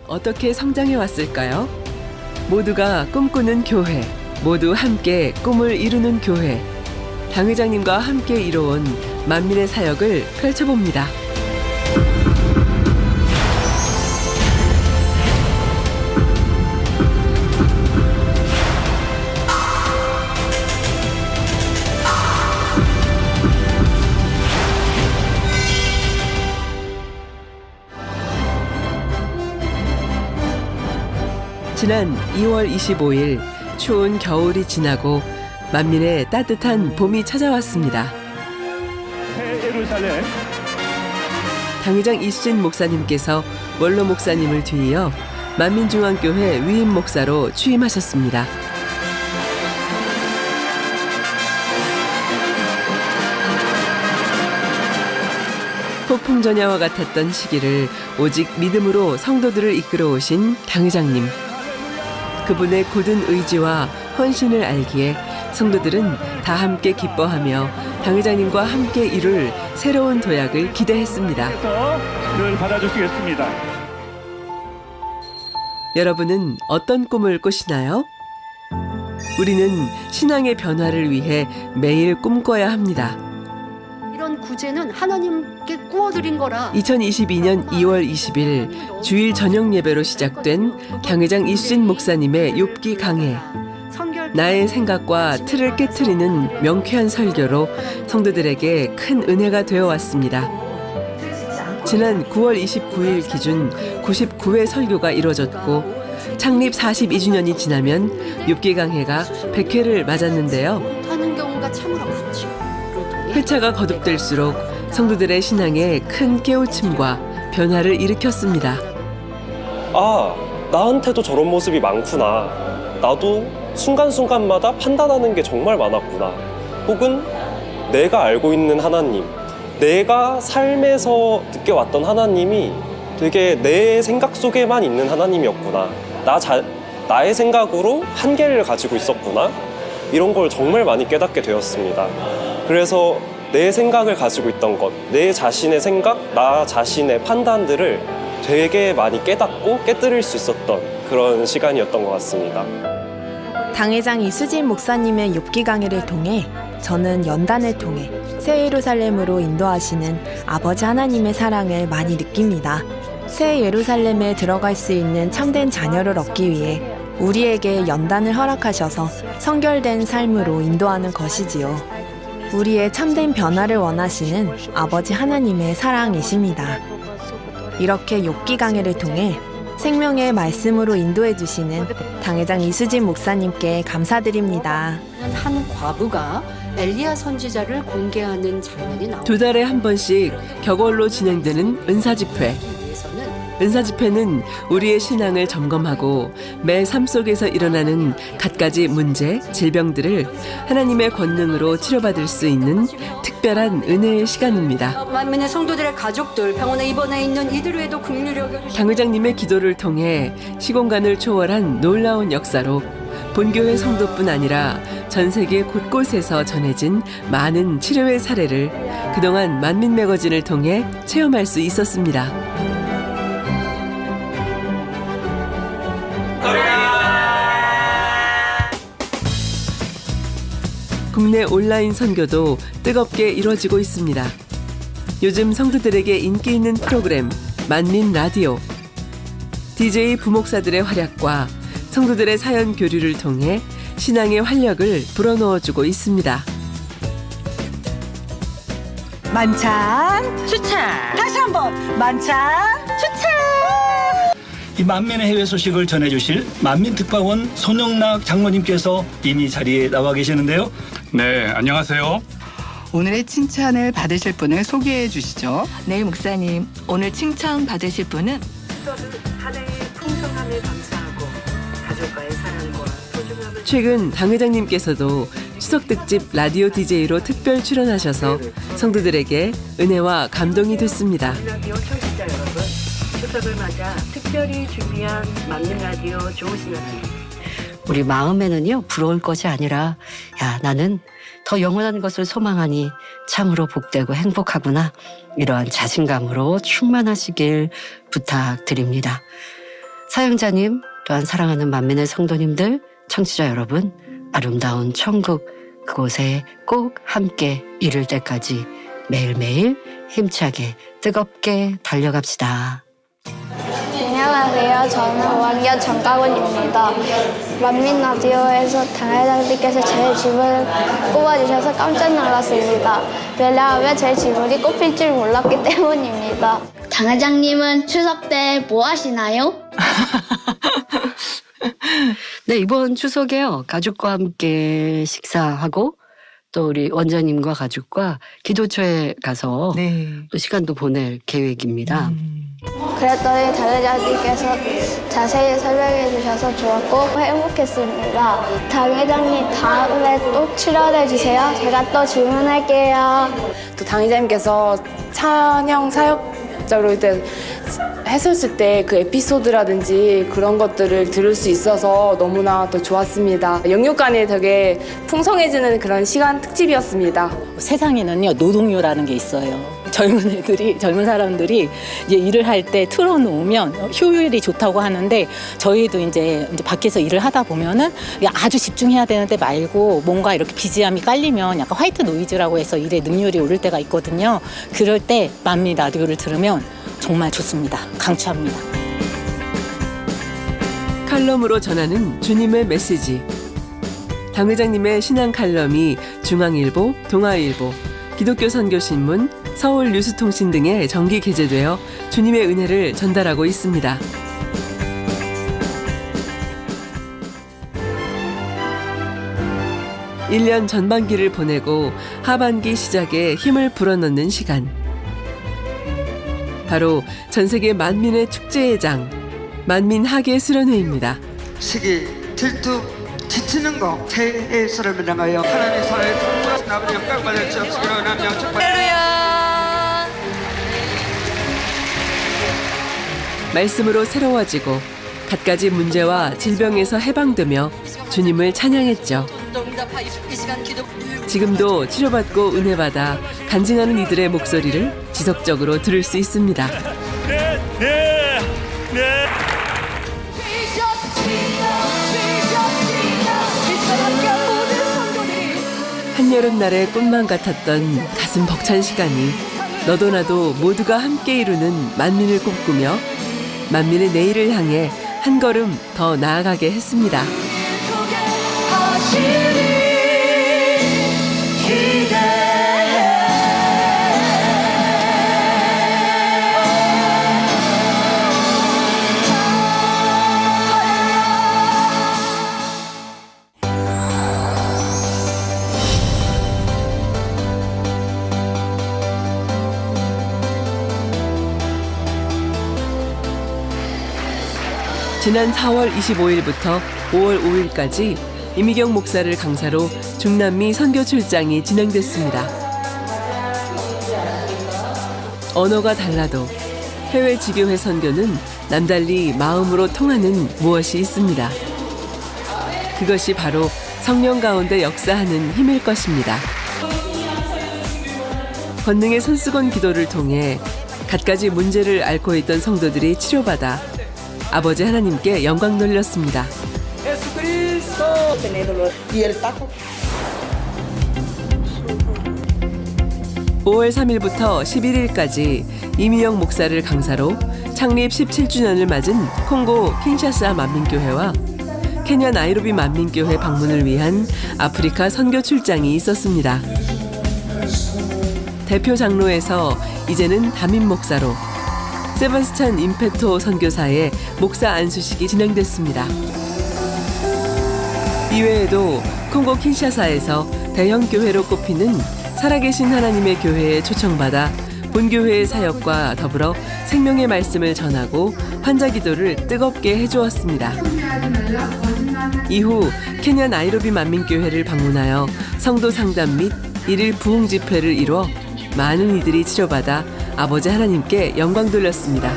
어떻게 성장해 왔을까요? 모두가 꿈꾸는 교회, 모두 함께 꿈을 이루는 교회. 당 회장님과 함께 이뤄온 만민의 사역을 펼쳐봅니다. 지난 2월 25일 추운 겨울이 지나고 만민의 따뜻한 봄이 찾아왔습니다. 새 예루살렘 당회장 이수진 목사님께서 원로 목사님을 뒤이어 만민중앙교회 위임 목사로 취임하셨습니다. 폭풍전야와 같았던 시기를 오직 믿음으로 성도들을 이끌어 오신 당회장님. 그분의 굳은 의지와 헌신을 알기에 성도들은 다 함께 기뻐하며 당회장님과 함께 이룰 새로운 도약을 기대했습니다. 를 받아주시겠습니다. 여러분은 어떤 꿈을 꾸시나요? 우리는 신앙의 변화를 위해 매일 꿈꿔야 합니다. 이런 구제는 하나님께 꾸어드린 거라. 2022년 2월 20일 주일 저녁 예배로 시작된 당회장 이수진 목사님의 욥기 강해. 나의 생각과 틀을 깨트리는 명쾌한 설교로 성도들에게 큰 은혜가 되어 왔습니다. 지난 9월 29일 기준 99회 설교가 이뤄졌고 창립 42주년이 지나면 욥기 강해가 100회를 맞았는데요. 하는 경우가 참으로 많죠. 회차가 거듭될수록 성도들의 신앙에 큰 깨우침과 변화를 일으켰습니다. 아, 나한테도 저런 모습이 많구나. 나도 순간순간마다 판단하는 게 정말 많았구나. 혹은 내가 알고 있는 하나님, 내가 삶에서 느껴왔던 하나님이 되게 내 생각 속에만 있는 하나님이었구나. 나의 생각으로 한계를 가지고 있었구나. 이런 걸 정말 많이 깨닫게 되었습니다. 그래서 내 생각을 가지고 있던 것, 내 자신의 생각, 나 자신의 판단들을 되게 많이 깨닫고 깨뜨릴 수 있었던 그런 시간이었던 것 같습니다. 당회장 이수진 목사님의 욥기 강해를 통해 저는 연단을 통해 새 예루살렘으로 인도하시는 아버지 하나님의 사랑을 많이 느낍니다. 새 예루살렘에 들어갈 수 있는 참된 자녀를 얻기 위해 우리에게 연단을 허락하셔서 성결된 삶으로 인도하는 것이지요. 우리의 참된 변화를 원하시는 아버지 하나님의 사랑이십니다. 이렇게 욥기 강해를 통해 생명의 말씀으로 인도해 주시는 당회장 이수진 목사님께 감사드립니다. 한 과부가 엘리야 선지자를 공개하는 장면이 나옵니다. 2달에 한 번씩 격월로 진행되는 은사집회. 은사집회는 우리의 신앙을 점검하고 매 삶 속에서 일어나는 갖가지 문제, 질병들을 하나님의 권능으로 치료받을 수 있는 특별한 은혜의 시간입니다. 만민의 성도들의 가족들, 병원에 입원해 있는 이들에도 긍휼히 여겨주시고 당 회장님의 기도를 통해 시공간을 초월한 놀라운 역사로 본교회 성도뿐 아니라 전 세계 곳곳에서 전해진 많은 치료의 사례를 그동안 만민 매거진을 통해 체험할 수 있었습니다. 국내 온라인 선교도 뜨겁게 이루어지고 있습니다. 요즘 성도들에게 인기 있는 프로그램 만민 라디오. DJ 부목사들의 활약과 성도들의 사연 교류를 통해 신앙의 활력을 불어넣어주고 있습니다. 만찬 추천. 다시 한번 만찬 추천. 이 만민의 해외 소식을 전해주실 만민특파원 손영락 장로님께서 이미 자리에 나와 계시는데요. 네, 안녕하세요. 오늘의 칭찬을 받으실 분을 소개해 주시죠. 네, 목사님. 오늘 칭찬 받으실 분은 하나의 풍성함에 감사하고 가족과의 사랑과 소중함을 최근 당 회장님께서도 추석 특집 라디오 DJ로 특별 출연하셔서 성도들에게 은혜와 감동이 됐습니다. 라디오 청취자 여러분, 추석을 맞아 특별히 준비한 만민 라디오 좋으신 하루. 우리 마음에는요 부러울 것이 아니라 야 나는 더 영원한 것을 소망하니 참으로 복되고 행복하구나 이러한 자신감으로 충만하시길 부탁드립니다. 사용자님 또한 사랑하는 만민의 성도님들, 청취자 여러분, 아름다운 천국 그곳에 꼭 함께 이룰 때까지 매일매일 힘차게 뜨겁게 달려갑시다. 안녕하세요. 저는 5학년 정가훈입니다. 만민 라디오에서 당회장님께서 제 질문을 뽑아주셔서 깜짝 놀랐습니다. 왜냐하면 제 질문이 꼽힐 줄 몰랐기 때문입니다. 당회장님은 추석 때 뭐 하시나요? 네, 이번 추석에요. 가족과 함께 식사하고 또 우리 원장님과 가족과 기도처에 가서 또 시간도 보낼 계획입니다. 그랬더니 당회장님께서 자세히 설명해 주셔서 좋았고 행복했습니다. 당회장님 다음에 또 출연해 주세요. 제가 또 질문할게요. 또 당회장님께서 찬양 사역자로 이제 했었을 때 그 에피소드라든지 그런 것들을 들을 수 있어서 너무나 또 좋았습니다. 영육간에 되게 풍성해지는 그런 시간 특집이었습니다. 세상에는요, 노동요라는 게 있어요. 젊은 사람들이 이제 일을 할 때 틀어놓으면 효율이 좋다고 하는데, 저희도 이제 밖에서 일을 하다 보면은 아주 집중해야 되는데 말고 뭔가 이렇게 BGM이 깔리면 약간 화이트 노이즈라고 해서 일의 능률이 오를 때가 있거든요. 그럴 때 만민 라디오를 들으면 정말 좋습니다. 강추합니다. 칼럼으로 전하는 주님의 메시지. 당 회장님의 신앙 칼럼이 중앙일보, 동아일보, 기독교 선교신문, 서울 뉴스통신 등에 정기 게재되어 주님의 은혜를 전달하고 있습니다. (1년) 전반기를 보내고 하반기 시작에 힘을 불어넣는 시간. 바로 전세계 만민의 축제의 장, 만민하계 수련회입니다. 시기, 질투, 지치는 거, 새해 사람을 향하여 하나님의 사랑의 풍부하신 아버지 영광 받을 수 없으기로 원하며 할렐루야. 말씀으로 새로워지고 갖가지 문제와 질병에서 해방되며 주님을 찬양했죠. 지금도 치료받고 은혜받아 간증하는 이들의 목소리를 지속적으로 들을 수 있습니다. 한여름날의 꿈만 같았던 가슴 벅찬 시간이 너도 나도 모두가 함께 이루는 만민을 꿈꾸며 만민의 내일을 향해 한 걸음 더 나아가게 했습니다. 지난 4월 25일부터 5월 5일까지 이미경 목사를 강사로 중남미 선교 출장이 진행됐습니다. 언어가 달라도 해외 지교회 선교는 남달리 마음으로 통하는 무엇이 있습니다. 그것이 바로 성령 가운데 역사하는 힘일 것입니다. 권능의 손수건 기도를 통해 갖가지 문제를 앓고 있던 성도들이 치료받아 아버지 하나님께 영광 돌렸습니다. 5월 3일부터 11일까지 이미영 목사를 강사로 창립 17주년을 맞은 콩고 킨샤사 만민교회와 케냐 나이로비 만민교회 방문을 위한 아프리카 선교 출장이 있었습니다. 대표 장로에서 이제는 담임 목사로 세바스찬 임페토 선교사의 목사 안수식이 진행됐습니다. 이외에도 콩고 킨샤사에서 대형 교회로 꼽히는 살아계신 하나님의 교회에 초청받아 본교회의 사역과 더불어 생명의 말씀을 전하고 환자 기도를 뜨겁게 해주었습니다. 이후 케냐 나이로비 만민교회를 방문하여 성도 상담 및 일일 부흥 집회를 이루어 많은 이들이 치료받아 아버지 하나님께 영광 돌렸습니다.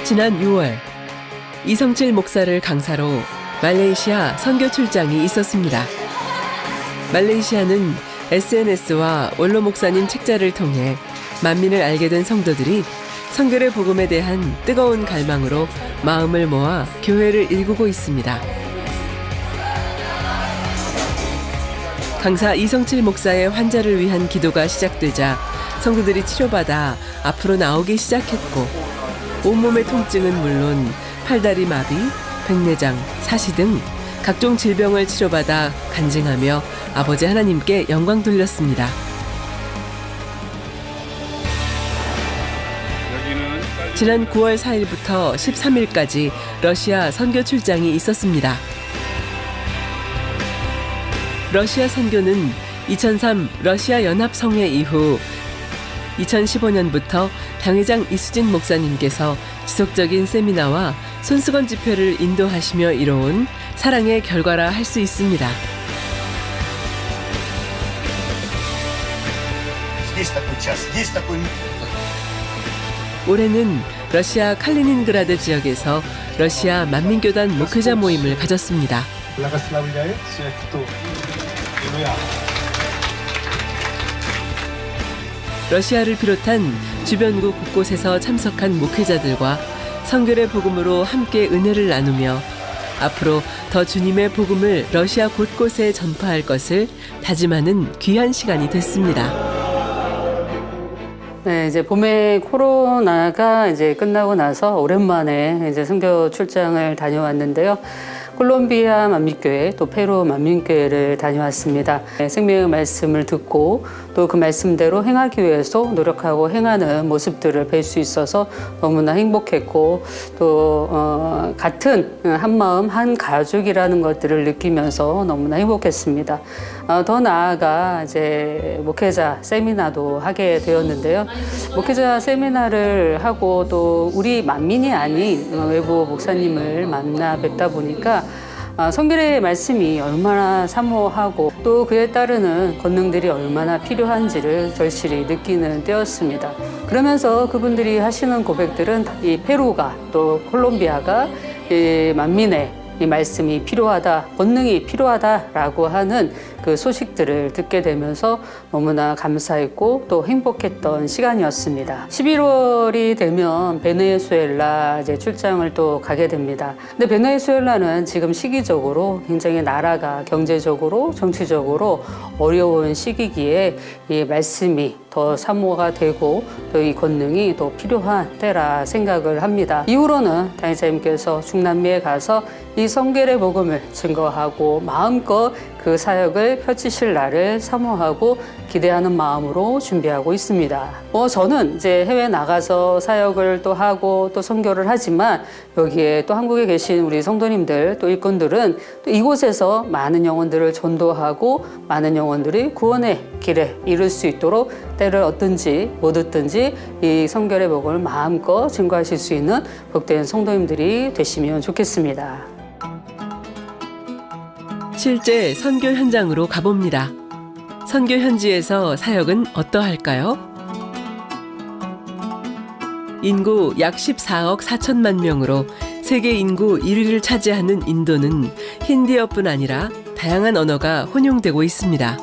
지난 6월 이성칠 목사를 강사로 말레이시아 선교 출장이 있었습니다. 말레이시아는 SNS와 원로 목사님 책자를 통해 만민을 알게 된 성도들이 성결의 복음에 대한 뜨거운 갈망으로 마음을 모아 교회를 일구고 있습니다. 강사 이성칠 목사의 환자를 위한 기도가 시작되자 성도들이 치료받아 앞으로 나오기 시작했고, 온몸의 통증은 물론 팔다리 마비, 백내장, 사시 등 각종 질병을 치료받아 간증하며 아버지 하나님께 영광 돌렸습니다. 지난 9월 4일부터 13일까지 러시아 선교 출장이 있었습니다. 러시아 선교는 2003 러시아 연합성회 이후 2015년부터 당회장 이수진 목사님께서 지속적인 세미나와 손수건 집회를 인도하시며 이뤄온 사랑의 결과라 할 수 있습니다. 올해는 러시아 칼리닌그라드 지역에서 러시아 만민교단 목회자 모임을 가졌습니다. 러시아를 비롯한 주변국 곳곳에서 참석한 목회자들과 성결의 복음으로 함께 은혜를 나누며 앞으로 더 주님의 복음을 러시아 곳곳에 전파할 것을 다짐하는 귀한 시간이 됐습니다. 네, 이제 봄에 코로나가 이제 끝나고 나서 오랜만에 이제 선교 출장을 다녀왔는데요. 콜롬비아 만민교회 또 페루 만민교회를 다녀왔습니다. 생명의 말씀을 듣고 또 그 말씀대로 행하기 위해서 노력하고 행하는 모습들을 뵐 수 있어서 너무나 행복했고, 또 같은 한 마음 한 가족이라는 것들을 느끼면서 너무나 행복했습니다. 더 나아가 이제 목회자 세미나도 하게 되었는데요. 목회자 세미나를 하고 또 우리 만민이 아닌 외부 목사님을 만나 뵙다 보니까 성결의 말씀이 얼마나 사모하고 또 그에 따르는 권능들이 얼마나 필요한지를 절실히 느끼는 때였습니다. 그러면서 그분들이 하시는 고백들은 이 페루가 또 콜롬비아가 이 만민의 이 말씀이 필요하다, 권능이 필요하다라고 하는 그 소식들을 듣게 되면서 너무나 감사했고 또 행복했던 시간이었습니다. 11월이 되면 베네수엘라 이제 출장을 또 가게 됩니다. 근데 베네수엘라는 지금 시기적으로 굉장히 나라가 경제적으로 정치적으로 어려운 시기기에 이 말씀이 더 사모가 되고 또 이 권능이 더 필요한 때라 생각을 합니다. 이후로는 당회자님께서 중남미에 가서 이 성결의 복음을 증거하고 마음껏 그 사역을 펼치실 날을 사모하고 기대하는 마음으로 준비하고 있습니다. 저는 이제 해외 나가서 사역을 또 하고 또 선교를 하지만 여기에 또 한국에 계신 우리 성도님들 또 일꾼들은 또 이곳에서 많은 영혼들을 전도하고 많은 영혼들이 구원의 길에 이룰 수 있도록 때를 얻든지 못 얻든지 이 성결의 복음을 마음껏 증거하실 수 있는 복된 성도님들이 되시면 좋겠습니다. 실제 선교 현장으로 가봅니다. 선교 현지에서 사역은 어떠할까요? 인구 약 14억 4천만 명으로 세계 인구 1위를 차지하는 인도는 힌디어뿐 아니라 다양한 언어가 혼용되고 있습니다.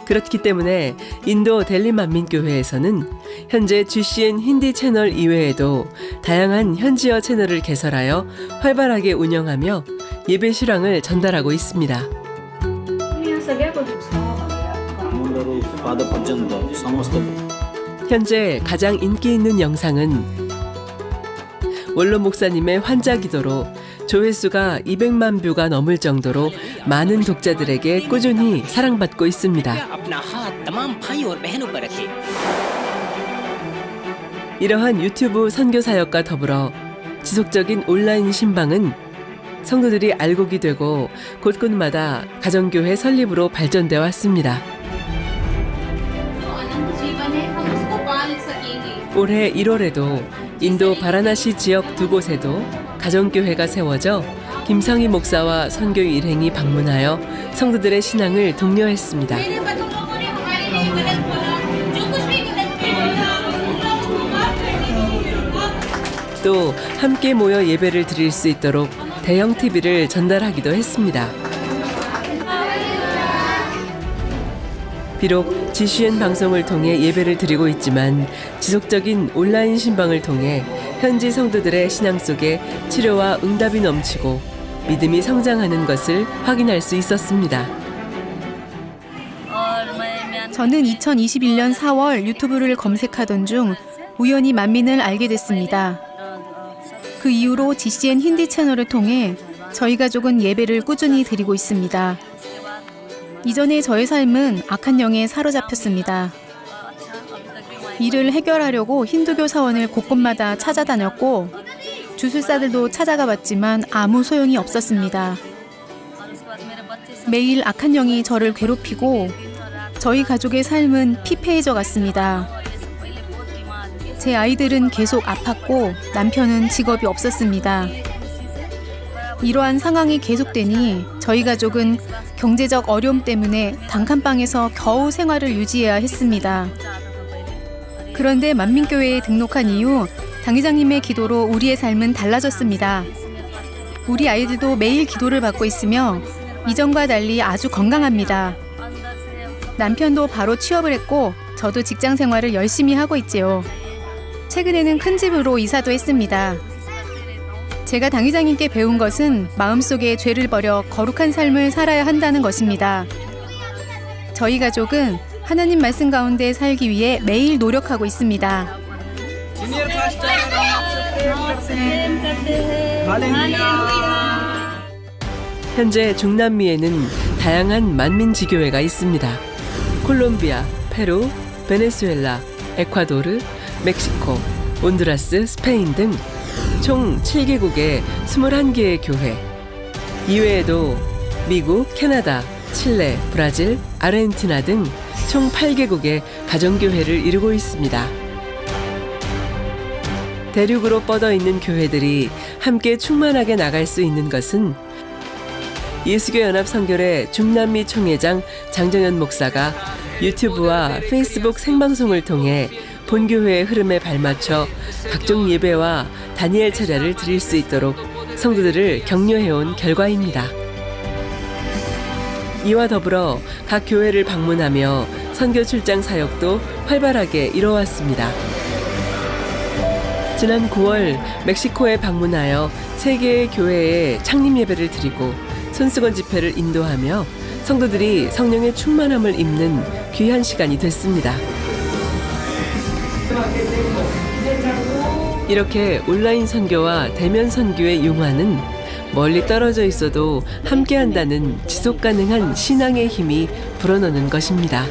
그렇기 때문에 인도 델리 만민교회에서는 현재 GCN 힌디 채널 이외에도 다양한 현지어 채널을 개설하여 활발하게 운영하며 예배 실황을 전달하고 있습니다. 현재 가장 인기 있는 영상은 원로 목사님의 환자 기도로 조회수가 200만 뷰가 넘을 정도로 많은 독자들에게 꾸준히 사랑받고 있습니다. 이러한 유튜브 선교 사역과 더불어 지속적인 온라인 신방은 성도들이 알곡이 되고 곳곳마다 가정교회 설립으로 발전되어 왔습니다. 올해 1월에도 인도 바라나시 지역 두 곳에도 가정교회가 세워져 김성희 목사와 선교 일행이 방문하여 성도들의 신앙을 독려했습니다. 또 함께 모여 예배를 드릴 수 있도록 대형 TV를 전달하기도 했습니다. 비록 GCN 방송을 통해 예배를 드리고 있지만 지속적인 온라인 신방을 통해 현지 성도들의 신앙 속에 치료와 응답이 넘치고 믿음이 성장하는 것을 확인할 수 있었습니다. 저는 2021년 4월 유튜브를 검색하던 중 우연히 만민을 알게 됐습니다. 그 이후로 GCN 힌디 채널을 통해 저희 가족은 예배를 꾸준히 드리고 있습니다. 이전에 저의 삶은 악한 영에 사로잡혔습니다. 이를 해결하려고 힌두교 사원을 곳곳마다 찾아다녔고 주술사들도 찾아가 봤지만 아무 소용이 없었습니다. 매일 악한 영이 저를 괴롭히고 저희 가족의 삶은 피폐해져 갔습니다. 제 아이들은 계속 아팠고 남편은 직업이 없었습니다. 이러한 상황이 계속되니 저희 가족은 경제적 어려움 때문에 단칸방에서 겨우 생활을 유지해야 했습니다. 그런데 만민교회에 등록한 이후 당회장님의 기도로 우리의 삶은 달라졌습니다. 우리 아이들도 매일 기도를 받고 있으며 이전과 달리 아주 건강합니다. 남편도 바로 취업을 했고 저도 직장 생활을 열심히 하고 있지요. 최근에는 큰 집으로 이사도 했습니다. 제가 당회장님께 배운 것은 마음속에 죄를 버려 거룩한 삶을 살아야 한다는 것입니다. 저희 가족은 하나님 말씀 가운데 살기 위해 매일 노력하고 있습니다. 현재 중남미에는 다양한 만민지교회가 있습니다. 콜롬비아, 페루, 베네수엘라, 에콰도르, 멕시코, 온두라스, 스페인 등 총 7개국의 21개의 교회. 이외에도 미국, 캐나다, 칠레, 브라질, 아르헨티나 등 총 8개국의 가정교회를 이루고 있습니다. 대륙으로 뻗어 있는 교회들이 함께 충만하게 나갈 수 있는 것은 예수교 연합 선교회 중남미 총회장 장정현 목사가 유튜브와 페이스북 생방송을 통해 본교회의 흐름에 발맞춰 각종 예배와 다니엘 차례를 드릴 수 있도록 성도들을 격려해온 결과입니다. 이와 더불어 각 교회를 방문하며 선교 출장 사역도 활발하게 이뤄왔습니다. 지난 9월 멕시코에 방문하여 3개의 교회에 창립 예배를 드리고 손수건 집회를 인도하며 성도들이 성령의 충만함을 입는 귀한 시간이 됐습니다. 이렇게 온라인 선교와 대면 선교의 융화는 멀리 떨어져 있어도 함께한다는 지속 가능한 신앙의 힘이 불어넣는 것입니다.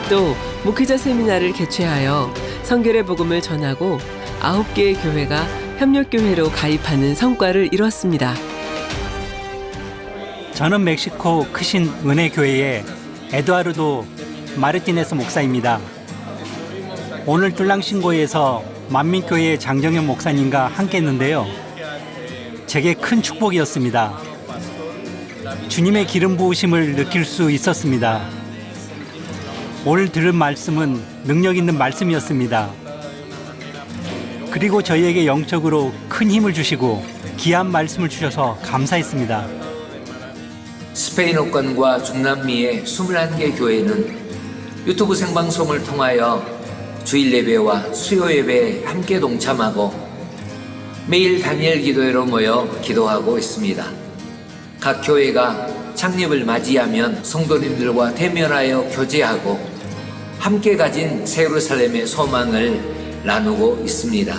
또 목회자 세미나를 개최하여 선교의 복음을 전하고 9개의 교회가 협력교회로 가입하는 성과를 이뤘습니다. 저는 멕시코 크신 은혜교회의 에두아르도 마르티네스 목사입니다. 오늘 뚫랑신고에서 만민교회 장정현 목사님과 함께 했는데요. 제게 큰 축복이었습니다. 주님의 기름 부으심을 느낄 수 있었습니다. 오늘 들은 말씀은 능력 있는 말씀이었습니다. 그리고 저희에게 영적으로 큰 힘을 주시고 귀한 말씀을 주셔서 감사했습니다. 스페인어권과 중남미의 21개 교회는 유튜브 생방송을 통하여 주일 예배와 수요 예배에 함께 동참하고 매일 다니엘 기도회로 모여 기도하고 있습니다. 각 교회가 창립을 맞이하면 성도님들과 대면하여 교제하고 함께 가진 새 예루살렘의 소망을 나누고 있습니다.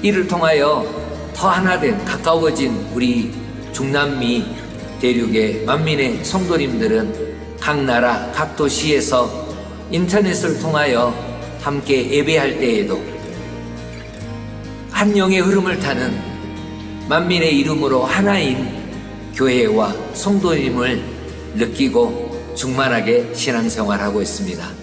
이를 통하여 더 하나된 가까워진 우리 중남미 대륙의 만민의 성도님들은 각 나라, 각 도시에서 인터넷을 통하여 함께 예배할 때에도 한 영의 흐름을 타는 만민의 이름으로 하나인 교회와 성도님을 느끼고 충만하게 신앙생활하고 있습니다.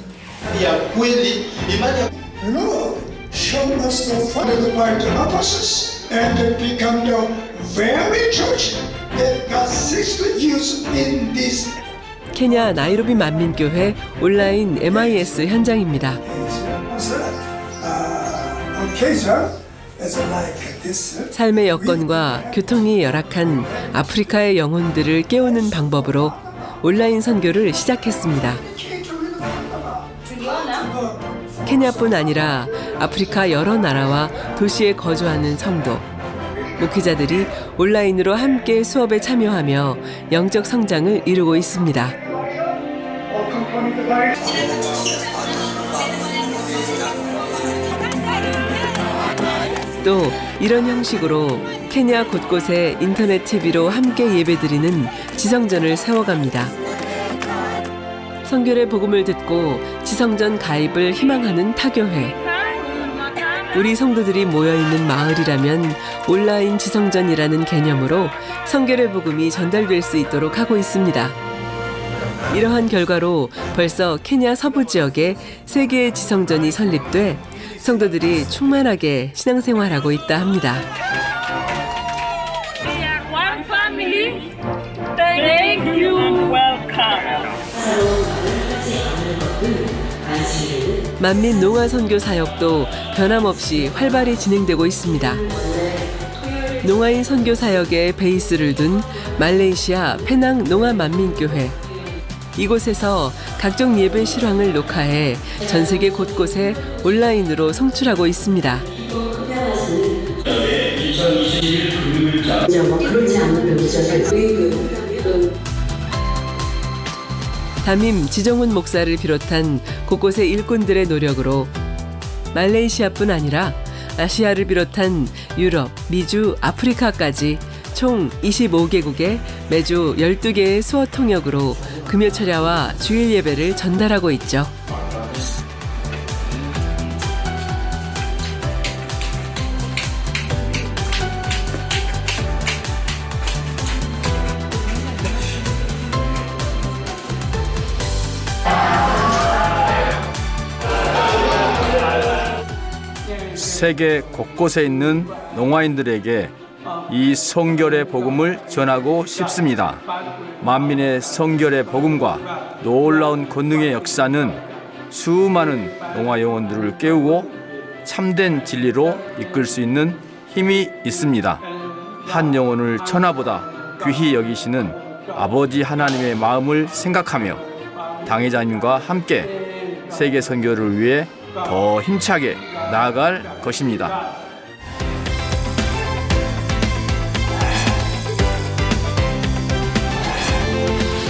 Lord, show us the follow the part of apostles and become the very church that God seeks to use in this. 케냐 나이로비 만민교회 온라인 MIS 현장입니다. 삶의 여건과 교통이 열악한 아프리카의 영혼들을 깨우는 방법으로 온라인 선교를 시작했습니다. 케냐뿐 아니라 아프리카 여러 나라와 도시에 거주하는 성도, 목회자들이 온라인으로 함께 수업에 참여하며 영적 성장을 이루고 있습니다. 또 이런 형식으로 케냐 곳곳에 인터넷 TV로 함께 예배드리는 지성전을 세워갑니다. 선교의 복음을 듣고 지성전 가입을 희망하는 타교회. 우리 성도들이 모여있는 마을이라면 온라인 지성전이라는 개념으로 선교의 복음이 전달될 수 있도록 하고 있습니다. 이러한 결과로 벌써 케냐 서부 지역에 3개의 지성전이 설립돼 성도들이 충만하게 신앙생활하고 있다 합니다. 만민 농아 선교 사역도 변함없이 활발히 진행되고 있습니다. 농아인 선교 사역에 베이스를 둔 말레이시아 페낭 농아 만민교회. 이곳에서 각종 예배 실황을 녹화해 전 세계 곳곳에 온라인으로 송출하고 있습니다. 담임 지정훈 목사를 비롯한 곳곳의 일꾼들의 노력으로 말레이시아뿐 아니라 아시아를 비롯한 유럽, 미주, 아프리카까지 총 25개국에 매주 12개의 수어 통역으로 금요 철야와 주일 예배를 전달하고 있죠. 세계 곳곳에 있는 농아인들에게 이 성결의 복음을 전하고 싶습니다. 만민의 성결의 복음과 놀라운 권능의 역사는 수많은 농아 영혼들을 깨우고 참된 진리로 이끌 수 있는 힘이 있습니다. 한 영혼을 천하보다 귀히 여기시는 아버지 하나님의 마음을 생각하며 당회자님과 함께 세계 선교를 위해 더 힘차게 나아갈 것입니다.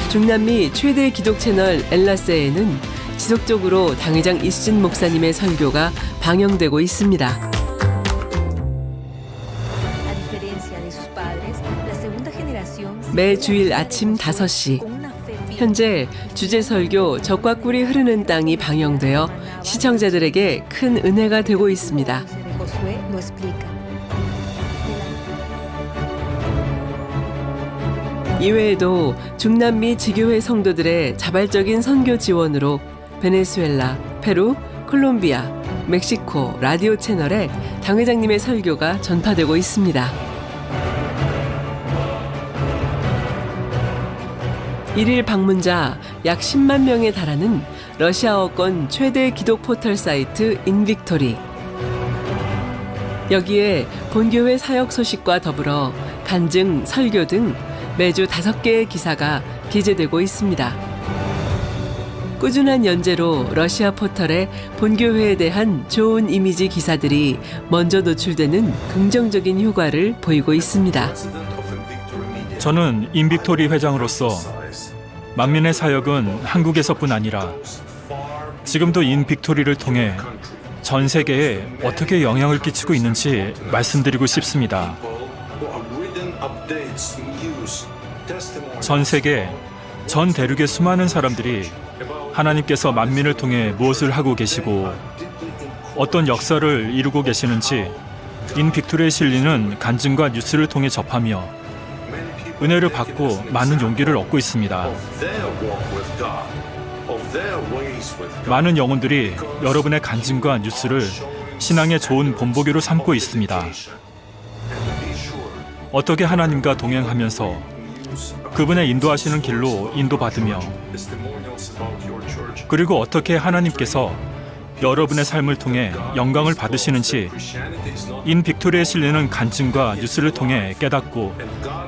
중남미 최대 기독 채널 엘라세에는 지속적으로 당회장 이수진 목사님의 설교가 방영되고 있습니다. 매 주일 아침 5시 현재 주제 설교 적과 꿀이 흐르는 땅이 방영되어 시청자들에게 큰 은혜가 되고 있습니다. 이외에도 중남미 지교회 성도들의 자발적인 선교 지원으로 베네수엘라, 페루, 콜롬비아, 멕시코 라디오 채널에 당회장님의 설교가 전파되고 있습니다. 일일 방문자 약 10만 명에 달하는 러시아어권 최대 기독 포털 사이트 인빅토리. 여기에 본교회 사역 소식과 더불어 간증, 설교 등 매주 5개의 기사가 게재되고 있습니다. 꾸준한 연재로 러시아 포털에 본교회에 대한 좋은 이미지 기사들이 먼저 노출되는 긍정적인 효과를 보이고 있습니다. 저는 인빅토리 회장으로서 만민의 사역은 한국에서뿐 아니라 지금도 인빅토리를 통해 전 세계에 어떻게 영향을 끼치고 있는지 말씀드리고 싶습니다. 전 세계, 전 대륙의 수많은 사람들이 하나님께서 만민을 통해 무엇을 하고 계시고 어떤 역사를 이루고 계시는지 인빅토리에 실리는 간증과 뉴스를 통해 접하며 은혜를 받고 많은 용기를 얻고 있습니다. 많은 영혼들이 여러분의 간증과 뉴스를 신앙의 좋은 본보기로 삼고 있습니다. 어떻게 하나님과 동행하면서 그분의 인도하시는 길로 인도받으며 그리고 어떻게 하나님께서 여러분의 삶을 통해 영광을 받으시는지 인 빅토리에 실리는 간증과 뉴스를 통해 깨닫고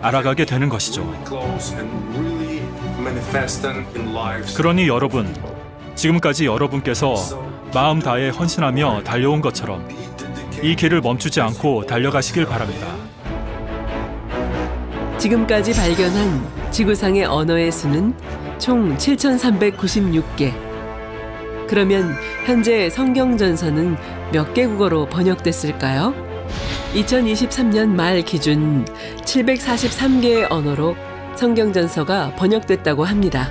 알아가게 되는 것이죠. 그러니 여러분, 지금까지 여러분께서 마음 다해 헌신하며 달려온 것처럼 이 길을 멈추지 않고 달려가시길 바랍니다. 지금까지 발견한 지구상의 언어의 수는 총 7,396개. 그러면 현재 성경전서는 몇 개 국어로 번역됐을까요? 2023년 말 기준 743개의 언어로 성경전서가 번역됐다고 합니다.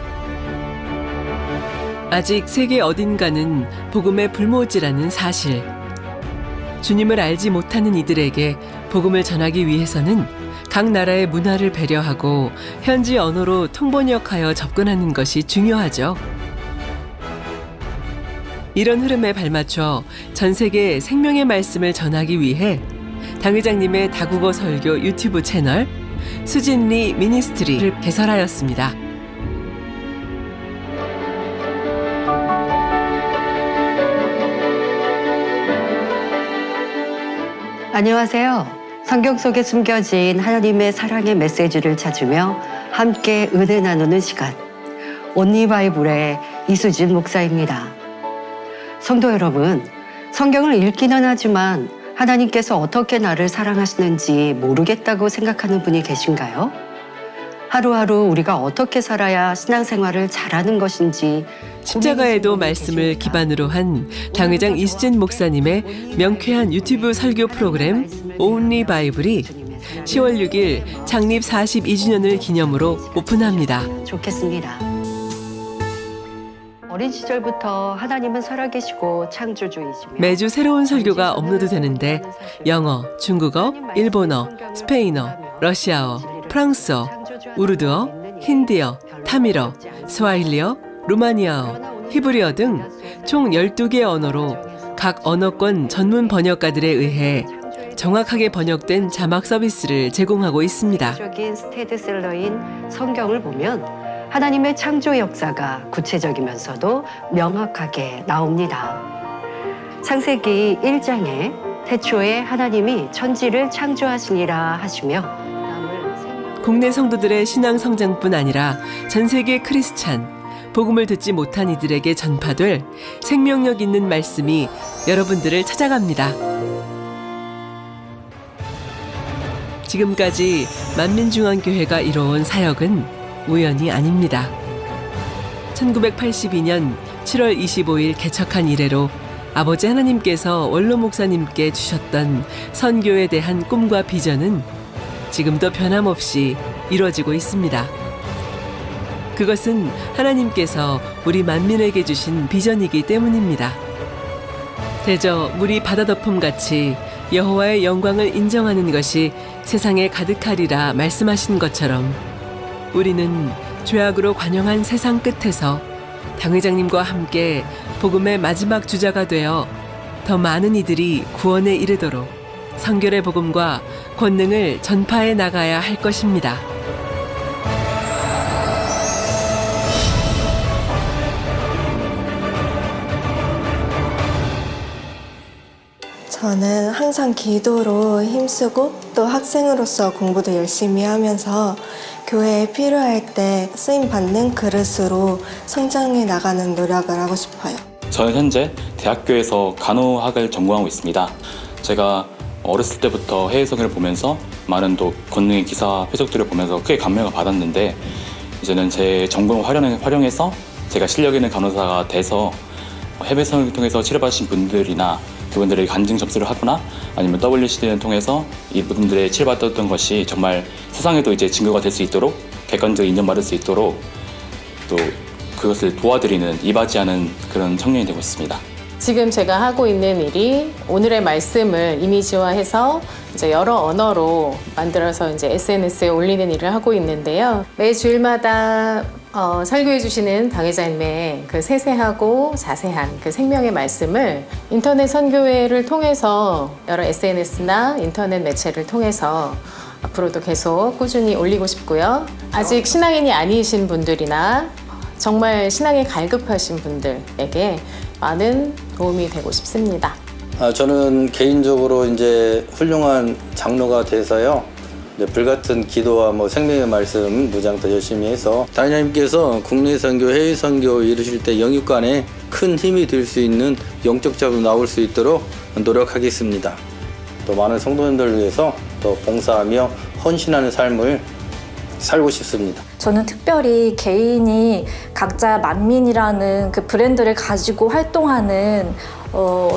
아직 세계 어딘가는 복음의 불모지라는 사실. 주님을 알지 못하는 이들에게 복음을 전하기 위해서는 각 나라의 문화를 배려하고 현지 언어로 통번역하여 접근하는 것이 중요하죠. 이런 흐름에 발맞춰 전 세계에 생명의 말씀을 전하기 위해 당 회장님의 다국어 설교 유튜브 채널 수진리 미니스트리를 개설하였습니다. 안녕하세요. 성경 속에 숨겨진 하나님의 사랑의 메시지를 찾으며 함께 은혜 나누는 시간. 온리 바이블의 이수진 목사입니다. 성도 여러분, 성경을 읽기는 하지만 하나님께서 어떻게 나를 사랑하시는지 모르겠다고 생각하는 분이 계신가요? 하루하루 우리가 어떻게 살아야 신앙생활을 잘하는 것인지 십자가에도 말씀을 기반으로 한 당회장 이수진 목사님의 명쾌한 유튜브 설교 프로그램 온리 바이블이 10월 6일 창립 42주년을 기념으로 오픈합니다. 좋겠습니다. 어린 시절부터 하나님은 살아계시고 창조주이시며 매주 새로운 설교가 업로드되는데 영어, 중국어, 일본어, 스페인어, 러시아어, 프랑스어, 우르드어, 힌디어, 타밀어, 스와힐리어, 루마니아어, 히브리어 등 총 12개 언어로 각 언어권 전문 번역가들에 의해 정확하게 번역된 자막 서비스를 제공하고 있습니다. 적인 스테디셀러인 성경을 보면 하나님의 창조 역사가 구체적이면서도 명확하게 나옵니다. 창세기 1장에 태초에 하나님이 천지를 창조하시니라 하시며 국내 성도들의 신앙 성장뿐 아니라 전 세계 크리스찬, 복음을 듣지 못한 이들에게 전파될 생명력 있는 말씀이 여러분들을 찾아갑니다. 지금까지 만민중앙교회가 이뤄온 사역은 우연이 아닙니다. 1982년 7월 25일 개척한 이래로 아버지 하나님께서 원로 목사님께 주셨던 선교에 대한 꿈과 비전은 지금도 변함없이 이루어지고 있습니다. 그것은 하나님께서 우리 만민에게 주신 비전이기 때문입니다. 대저 물이 바다덮음같이 여호와의 영광을 인정하는 것이 세상에 가득하리라 말씀하신 것처럼 우리는 죄악으로 관영한 세상 끝에서 당 회장님과 함께 복음의 마지막 주자가 되어 더 많은 이들이 구원에 이르도록 성결의 복음과 권능을 전파해 나가야 할 것입니다. 저는 항상 기도로 힘쓰고 또 학생으로서 공부도 열심히 하면서 교회에 필요할 때 쓰임받는 그릇으로 성장해 나가는 노력을 하고 싶어요. 저는 현재 대학교에서 간호학을 전공하고 있습니다. 제가 어렸을 때부터 해외성을 보면서 많은 또 권능의 기사 표적들을 보면서 크게 감명을 받았는데 이제는 제 전공을 활용해서 제가 실력 있는 간호사가 돼서 해외성을 통해서 치료받으신 분들이나 그분들의 간증 접수를 하거나 아니면 WCD를 통해서 이분들의 치료받았던 것이 정말 세상에도 이제 증거가 될 수 있도록 객관적으로 인정받을 수 있도록 또 그것을 도와드리는 이바지하는 그런 청년이 되고 있습니다. 지금 제가 하고 있는 일이 오늘의 말씀을 이미지화해서 이제 여러 언어로 만들어서 이제 SNS에 올리는 일을 하고 있는데요. 매 주일마다 설교해 주시는 당회자님의 그 세세하고 자세한 그 생명의 말씀을 인터넷 선교회를 통해서 여러 SNS나 인터넷 매체를 통해서 앞으로도 계속 꾸준히 올리고 싶고요. 아직 신앙인이 아니신 분들이나 정말 신앙에 갈급하신 분들에게 많은 도움이 되고 싶습니다. 저는 개인적으로 이제 훌륭한 장로가 돼서요. 불같은 기도와 생명의 말씀 무장 더 열심히 해서 하나님께서 국내 선교, 해외 선교 이루실 때 영육간에 큰 힘이 될 수 있는 영적 자로 나올 수 있도록 노력하겠습니다. 또 많은 성도님들을 위해서 또 봉사하며 헌신하는 삶을 살고 싶습니다. 저는 특별히 개인이 각자 만민이라는 그 브랜드를 가지고 활동하는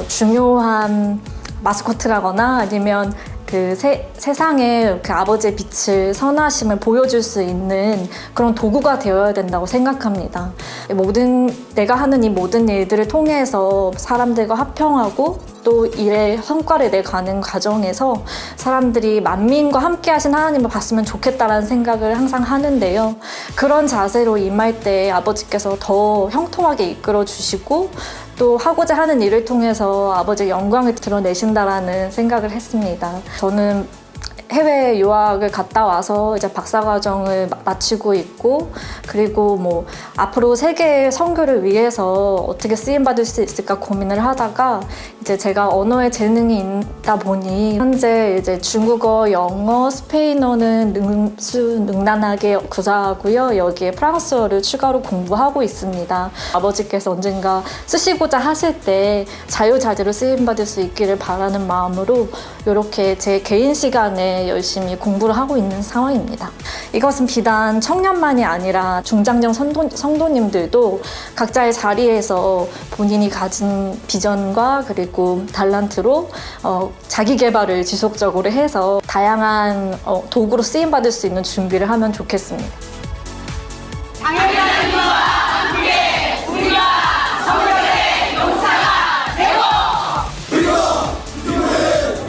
중요한 마스코트라거나 아니면 그 세상에 그 아버지의 빛을 선하심을 보여줄 수 있는 그런 도구가 되어야 된다고 생각합니다. 내가 하는 이 모든 일들을 통해서 사람들과 화평하고 또 일의 성과를 내가는 과정에서 사람들이 만민과 함께 하신 하나님을 봤으면 좋겠다라는 생각을 항상 하는데요. 그런 자세로 임할 때 아버지께서 더 형통하게 이끌어 주시고 또 하고자 하는 일을 통해서 아버지의 영광을 드러내신다라는 생각을 했습니다. 저는 해외 유학을 갔다 와서 이제 박사과정을 마치고 있고, 그리고 앞으로 세계 선교를 위해서 어떻게 쓰임받을 수 있을까 고민을 하다가 이제 제가 언어에 재능이 있다 보니 현재 이제 중국어, 영어, 스페인어는 능란하게 구사하고요. 여기에 프랑스어를 추가로 공부하고 있습니다. 아버지께서 언젠가 쓰시고자 하실 때 자유자재로 쓰임받을 수 있기를 바라는 마음으로 이렇게 제 개인 시간에 열심히 공부를 하고 있는 상황입니다. 이것은 비단 청년만이 아니라 중장년 성도님들도 각자의 자리에서 본인이 가진 비전과 그리고 달란트로 자기 개발을 지속적으로 해서 다양한 도구로 쓰임받을 수 있는 준비를 하면 좋겠습니다. 당회장님과 함께 우리가 성결의 용사가 되고 우리가 주님의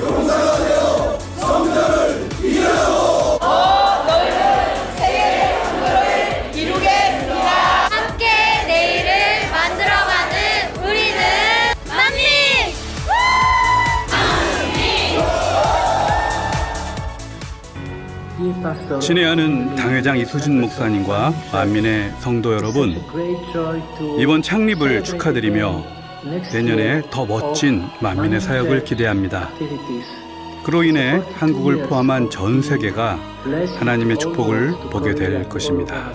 용사가 되어 성전을 이루어 넓은 세계의 선교를 이루겠습니다. 함께 내일을 만들어가는 우리는 만민! 친애하는 당회장 이수진 목사님과 만민의 성도 여러분, 이번 창립을 축하드리며 내년에 더 멋진 만민의 사역을 기대합니다. 그로 인해 한국을 포함한 전 세계가 하나님의 축복을 보게 될 것입니다.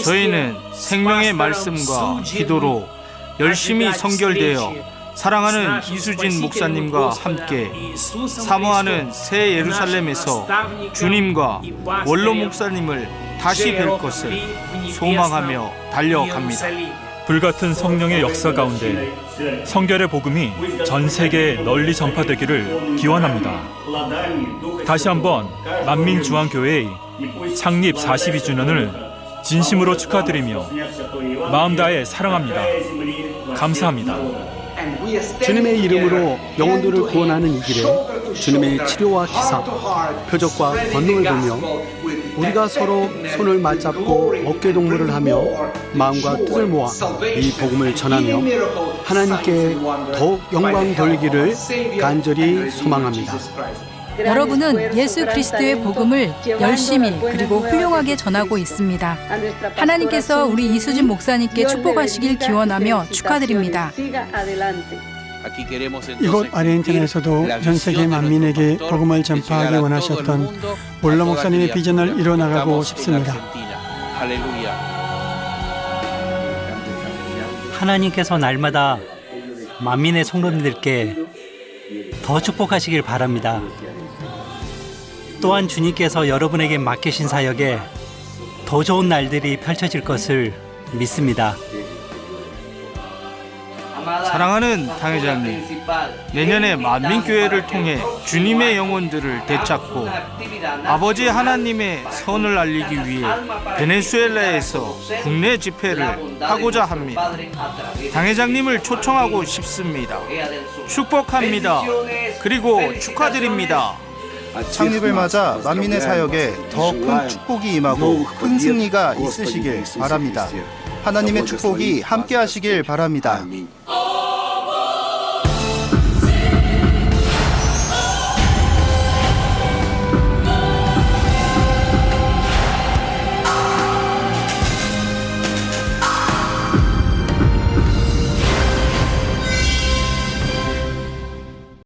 저희는 생명의 말씀과 기도로 열심히 선결되어 사랑하는 이수진 목사님과 함께 사모하는 새 예루살렘에서 주님과 원로 목사님을 다시 뵐 것을 소망하며 달려갑니다. 불같은 성령의 역사 가운데 성결의 복음이 전 세계에 널리 전파되기를 기원합니다. 다시 한번 만민중앙교회의 창립 42주년을 진심으로 축하드리며 마음 다해 사랑합니다. 감사합니다. 주님의 이름으로 영혼들을 구원하는 이 길에 주님의 치료와 기사, 표적과 권능을 보며 우리가 서로 손을 맞잡고 어깨동무를 하며 마음과 뜻을 모아 이 복음을 전하며 하나님께 더욱 영광 돌리기를 간절히 소망합니다. 여러분은 예수 그리스도의 복음을 열심히 그리고 훌륭하게 전하고 있습니다. 하나님께서 우리 이수진 목사님께 축복하시길 기원하며 축하드립니다. 이곳 아르헨티나에서도 전 세계 만민에게 복음을 전파하기 원하셨던 원로 목사님의 비전을 이뤄나가고 싶습니다. 하나님께서 날마다 만민의 성도님들께 더 축복하시길 바랍니다. 또한 주님께서 여러분에게 맡기신 사역에 더 좋은 날들이 펼쳐질 것을 믿습니다. 사랑하는 당회장님, 내년에 만민교회를 통해 주님의 영혼들을 되찾고 아버지 하나님의 선을 알리기 위해 베네수엘라에서 국내 집회를 하고자 합니다. 당회장님을 초청하고 싶습니다. 축복합니다. 그리고 축하드립니다. 창립을 맞아 만민의 사역에 더 큰 축복이 임하고 큰 승리가 있으시길 바랍니다. 하나님의 축복이 함께 하시길 바랍니다.